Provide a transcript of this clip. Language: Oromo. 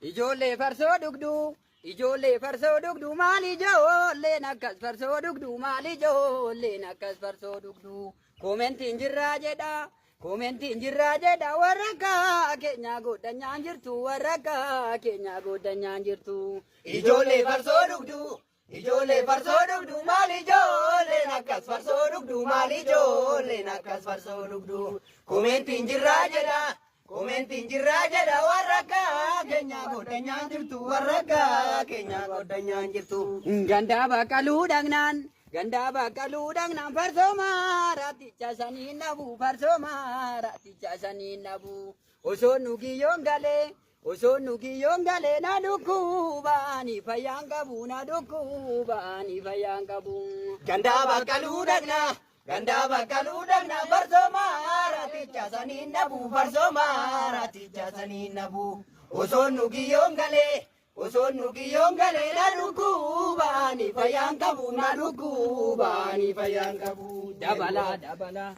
Ijoollee farsoo dhugduu. Ijoollee farsoo dhugduu maali ijoolleen akkas farsoo dhugduu maali ijoolleen akkas farsoo dhugduu. Koomentiin jirraa jedha. Koomentiin jirraa jedha warra akka keenya godhanyaan jirtu warra akka keenya godhanyaan jirtu. Ijoollee farsoo dhugduu. Ijoollee farsoo dhugduu maali ijoolleen akkas farsoo dhugduu maali ijoolleen akkas farsoo dhugduu. Koomentiin jirraa jedha. Koomentiin jirraa jedha warra akka keenya godhanyaan jirtu warra akka keenya godhanyaan jirtu. Gandaa baqqaluu dhagnaan. Gandaa baqqaluu dhagnaan farsoo maaraaticha sanii nabu farsoo maaraaticha sanii nabu. Osoo nu kiyyoon galee. Osoo nu kiyyoon galee na dhukkubaani fayyaan qabu na dhukkubaani fayyaan qabu. Gandaa baqqaluu dhagnaa. Gandaa baqqaluu dhagnaa farsoo maaraaticha sanii nabu farsoo maaraaticha sanii nabu. Osoo nu kiyyoon galee. Osoo nu kiyyoon galee na dhukkubaani fayyaan qabu na dhukkubaani fayyaan qabu. Dabala dabala.